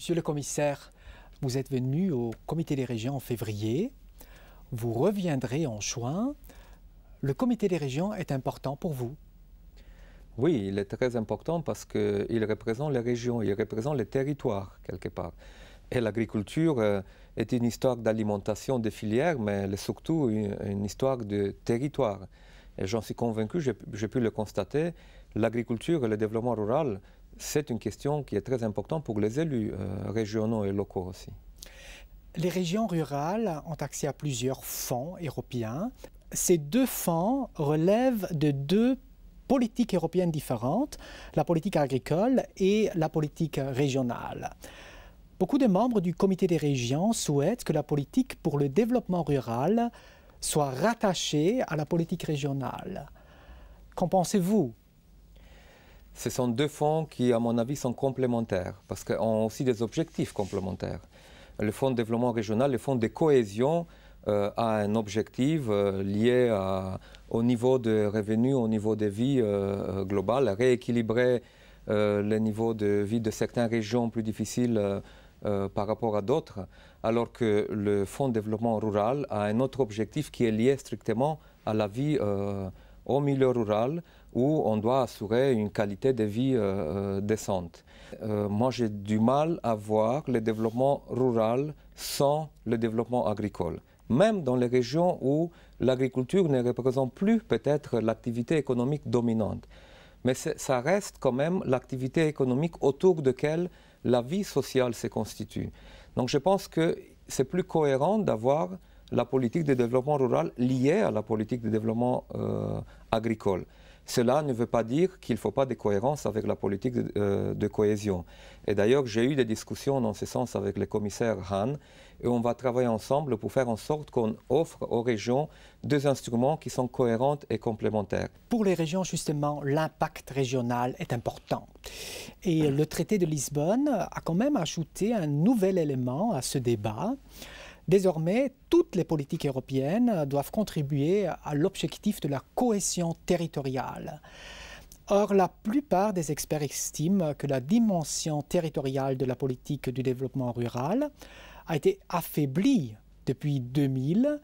Monsieur le commissaire, vous êtes venu au comité des régions en février, vous reviendrez en juin. Le comité des régions est important pour vous? Oui, il est très important parce qu'il représente les régions, il représente les territoires quelque part. Et l'agriculture est une histoire d'alimentation des filières, mais elle est surtout une histoire de territoire. Et j'en suis convaincu, j'ai pu le constater, l'agriculture et le développement rural, c'est une question qui est très importante pour les élus régionaux et locaux aussi. Les régions rurales ont accès à plusieurs fonds européens. Ces deux fonds relèvent de deux politiques européennes différentes, la politique agricole et la politique régionale. Beaucoup de membres du comité des régions souhaitent que la politique pour le développement rural soit rattachée à la politique régionale. Qu'en pensez-vous? Ce sont deux fonds qui, à mon avis, sont complémentaires, parce qu'ils ont aussi des objectifs complémentaires. Le fonds de développement régional, le fonds de cohésion, a un objectif lié au niveau de revenus, au niveau de vie globale, rééquilibrer le niveau de vie de certaines régions plus difficiles par rapport à d'autres, alors que le fonds de développement rural a un autre objectif qui est lié strictement à la vie au milieu rural, où on doit assurer une qualité de vie décente. Moi, j'ai du mal à voir le développement rural sans le développement agricole. Même dans les régions où l'agriculture ne représente plus peut-être l'activité économique dominante. Mais ça reste quand même l'activité économique autour de laquelle la vie sociale se constitue. Donc je pense que c'est plus cohérent d'avoir la politique de développement rural liée à la politique de développement agricole. Cela ne veut pas dire qu'il ne faut pas de cohérence avec la politique de cohésion. Et d'ailleurs, j'ai eu des discussions dans ce sens avec le commissaire Hahn, et on va travailler ensemble pour faire en sorte qu'on offre aux régions deux instruments qui sont cohérents et complémentaires. Pour les régions, justement, l'impact régional est important. Et le traité de Lisbonne a quand même ajouté un nouvel élément à ce débat. Désormais, toutes les politiques européennes doivent contribuer à l'objectif de la cohésion territoriale. Or, la plupart des experts estiment que la dimension territoriale de la politique du développement rural a été affaiblie depuis 2000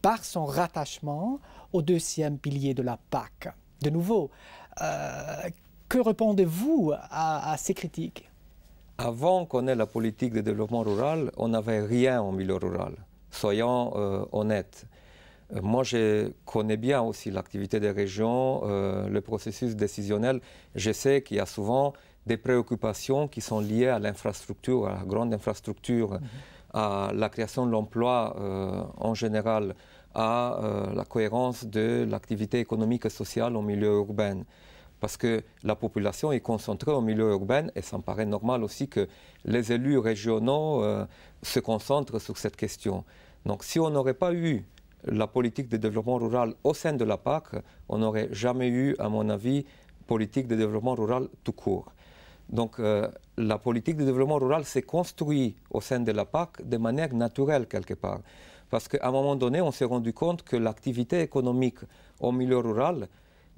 par son rattachement au deuxième pilier de la PAC. De nouveau, que répondez-vous à ces critiques? Avant qu'on ait la politique de développement rural, on n'avait rien au milieu rural. Soyons honnêtes. Moi, je connais bien aussi l'activité des régions, le processus décisionnel. Je sais qu'il y a souvent des préoccupations qui sont liées à l'infrastructure, à la grande infrastructure, à la création de l'emploi en général, à la cohérence de l'activité économique et sociale au milieu urbain. Parce que la population est concentrée au milieu urbain et ça me paraît normal aussi que les élus régionaux se concentrent sur cette question. Donc si on n'aurait pas eu la politique de développement rural au sein de la PAC, on n'aurait jamais eu, à mon avis, politique de développement rural tout court. Donc la politique de développement rural s'est construite au sein de la PAC de manière naturelle quelque part. Parce qu'à un moment donné, on s'est rendu compte que l'activité économique au milieu rural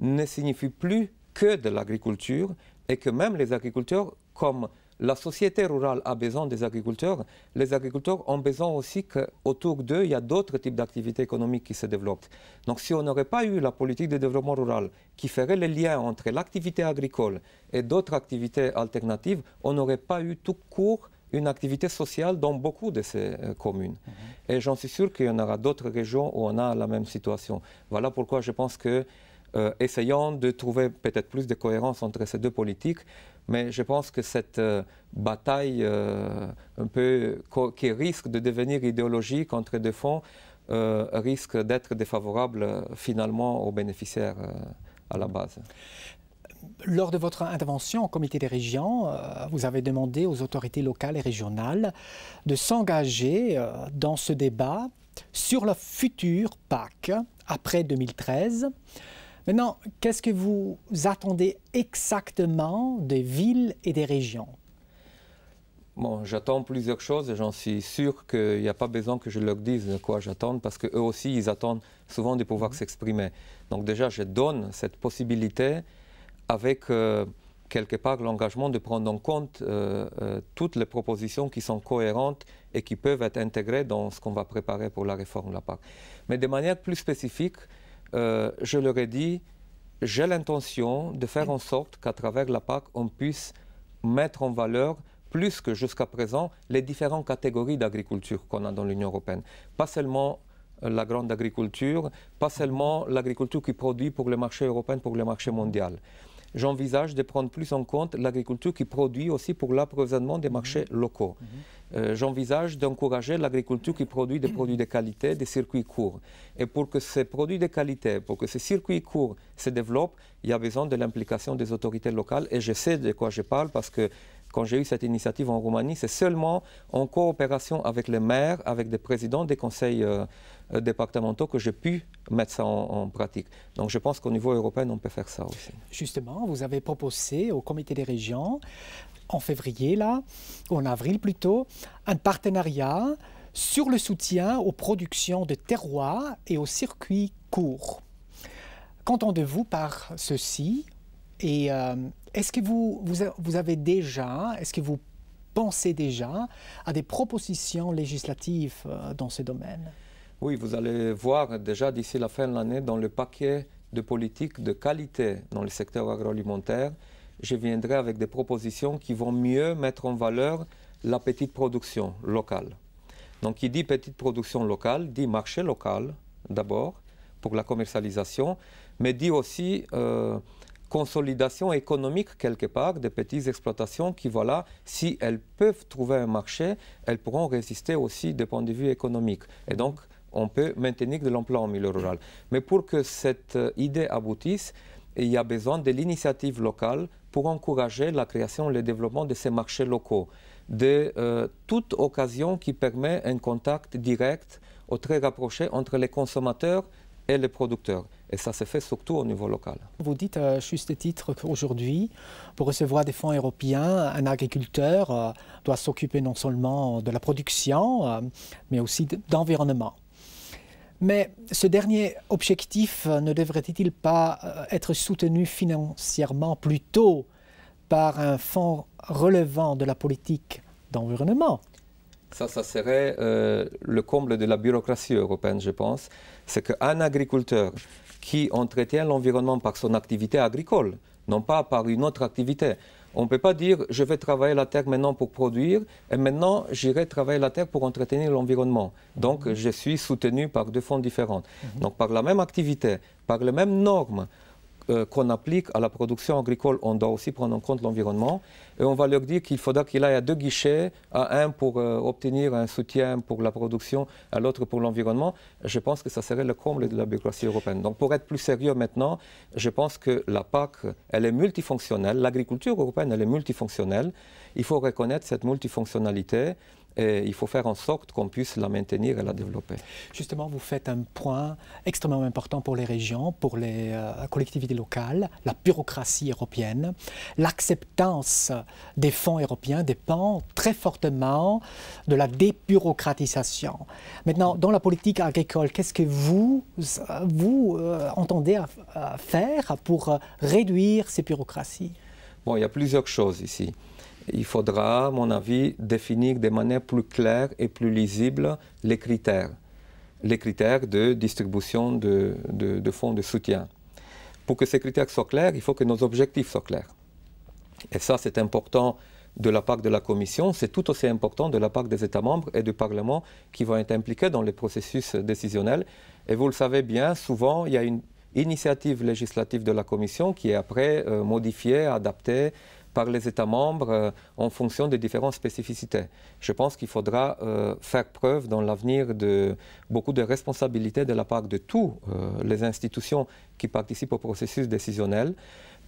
ne signifie plus que de l'agriculture et que même les agriculteurs, comme la société rurale a besoin des agriculteurs, les agriculteurs ont besoin aussi qu'autour d'eux, il y a d'autres types d'activités économiques qui se développent. Donc si on n'aurait pas eu la politique de développement rural qui ferait le lien entre l'activité agricole et d'autres activités alternatives, on n'aurait pas eu tout court une activité sociale dans beaucoup de ces communes. Et j'en suis sûr qu'il y en aura d'autres régions où on a la même situation. Voilà pourquoi je pense que essayons de trouver peut-être plus de cohérence entre ces deux politiques, mais je pense que cette bataille un peu qui risque de devenir idéologique entre deux fonds risque d'être défavorable finalement aux bénéficiaires à la base. Lors de votre intervention au comité des régions, vous avez demandé aux autorités locales et régionales de s'engager dans ce débat sur la future PAC après 2013. Maintenant, qu'est-ce que vous attendez exactement des villes et des régions? Bon, j'attends plusieurs choses et j'en suis sûr qu'il n'y a pas besoin que je leur dise de quoi j'attends parce qu'eux aussi, ils attendent souvent de pouvoir s'exprimer. Donc déjà, je donne cette possibilité avec quelque part l'engagement de prendre en compte toutes les propositions qui sont cohérentes et qui peuvent être intégrées dans ce qu'on va préparer pour la réforme de la PAC. Mais de manière plus spécifique, je leur ai dit, j'ai l'intention de faire en sorte qu'à travers la PAC, on puisse mettre en valeur plus que jusqu'à présent les différentes catégories d'agriculture qu'on a dans l'Union européenne. Pas seulement la grande agriculture, pas seulement l'agriculture qui produit pour le marché européen, pour le marché mondial. J'envisage de prendre plus en compte l'agriculture qui produit aussi pour l'approvisionnement des marchés locaux. J'envisage d'encourager l'agriculture qui produit des produits de qualité, des circuits courts. Et pour que ces produits de qualité, pour que ces circuits courts se développent, il y a besoin de l'implication des autorités locales. Et je sais de quoi je parle parce que quand j'ai eu cette initiative en Roumanie, c'est seulement en coopération avec les maires, avec des présidents des conseils départementaux que j'ai pu mettre ça en pratique. Donc je pense qu'au niveau européen, on peut faire ça aussi. Justement, vous avez proposé au Comité des régions, en février, là, ou en avril plutôt, un partenariat sur le soutien aux productions de terroirs et aux circuits courts. Qu'entendez-vous par ceci? Et est-ce que vous avez déjà, est-ce que vous pensez déjà à des propositions législatives dans ce domaine? Oui, vous allez voir déjà d'ici la fin de l'année dans le paquet de politiques de qualité dans le secteur agroalimentaire, je viendrai avec des propositions qui vont mieux mettre en valeur la petite production locale. Donc, qui dit petite production locale, dit marché local d'abord pour la commercialisation, mais dit aussi consolidation économique quelque part des petites exploitations qui, voilà, si elles peuvent trouver un marché, elles pourront résister aussi du point de vue économique. Et donc, on peut maintenir de l'emploi en milieu rural. Mais pour que cette idée aboutisse, il y a besoin de l'initiative locale pour encourager la création et le développement de ces marchés locaux, de toute occasion qui permet un contact direct ou très rapproché entre les consommateurs et les producteurs. Et ça se fait surtout au niveau local. Vous dites à juste titre qu'aujourd'hui, pour recevoir des fonds européens, un agriculteur doit s'occuper non seulement de la production, mais aussi d'environnement. Mais ce dernier objectif ne devrait-il pas être soutenu financièrement plutôt par un fonds relevant de la politique d'environnement? Ça serait le comble de la bureaucratie européenne, je pense. C'est qu'un agriculteur qui entretient l'environnement par son activité agricole, non pas par une autre activité. On ne peut pas dire « je vais travailler la terre maintenant pour produire et maintenant j'irai travailler la terre pour entretenir l'environnement ». Donc je suis soutenu par deux fonds différents. Donc par la même activité, par les mêmes normes qu'on applique à la production agricole, on doit aussi prendre en compte l'environnement. Et on va leur dire qu'il faudra qu'il aille à deux guichets, à un pour obtenir un soutien pour la production, à l'autre pour l'environnement. Je pense que ça serait le comble de la bureaucratie européenne. Donc pour être plus sérieux maintenant, je pense que la PAC, elle est multifonctionnelle. L'agriculture européenne, elle est multifonctionnelle. Il faut reconnaître cette multifonctionnalité. Et il faut faire en sorte qu'on puisse la maintenir et la développer. Justement, vous faites un point extrêmement important pour les régions, pour les collectivités locales, la bureaucratie européenne. L'acceptance des fonds européens dépend très fortement de la débureaucratisation. Maintenant, dans la politique agricole, qu'est-ce que vous entendez faire pour réduire ces bureaucraties? Bon, il y a plusieurs choses ici. Il faudra, à mon avis, définir de manière plus claire et plus lisible les critères de distribution de fonds de soutien. Pour que ces critères soient clairs, il faut que nos objectifs soient clairs. Et ça, c'est important de la part de la Commission, c'est tout aussi important de la part des États membres et du Parlement qui vont être impliqués dans les processus décisionnels. Et vous le savez bien, souvent, il y a une initiative législative de la Commission qui est après modifiée, adaptée par les États membres en fonction des différentes spécificités. Je pense qu'il faudra faire preuve dans l'avenir de beaucoup de responsabilités de la part de toutes les institutions qui participent au processus décisionnel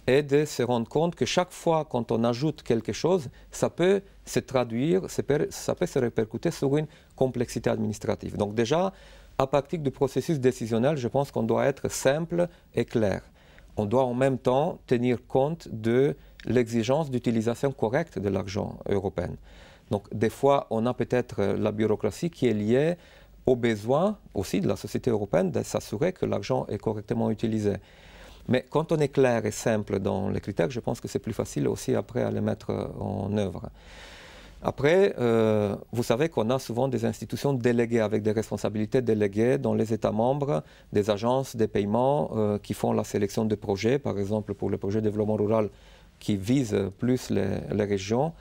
et de se rendre compte que chaque fois quand on ajoute quelque chose, ça peut se traduire, ça peut se répercuter sur une complexité administrative. Donc déjà, à partir du processus décisionnel, je pense qu'on doit être simple et clair. On doit en même temps tenir compte de l'exigence d'utilisation correcte de l'argent européen. Donc, des fois, on a peut-être la bureaucratie qui est liée au besoin aussi de la société européenne de s'assurer que l'argent est correctement utilisé. Mais quand on est clair et simple dans les critères, je pense que c'est plus facile aussi après à les mettre en œuvre. Après, vous savez qu'on a souvent des institutions déléguées avec des responsabilités déléguées dans les États membres, des agences, des paiements qui font la sélection de projets, par exemple pour le projet de développement rural qui vise plus les régions.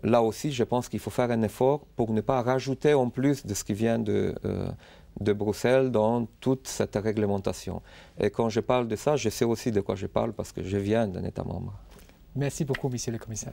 Là aussi, je pense qu'il faut faire un effort pour ne pas rajouter en plus de ce qui vient de Bruxelles dans toute cette réglementation. Et quand je parle de ça, je sais aussi de quoi je parle parce que je viens d'un État membre. Merci beaucoup, Monsieur le Commissaire.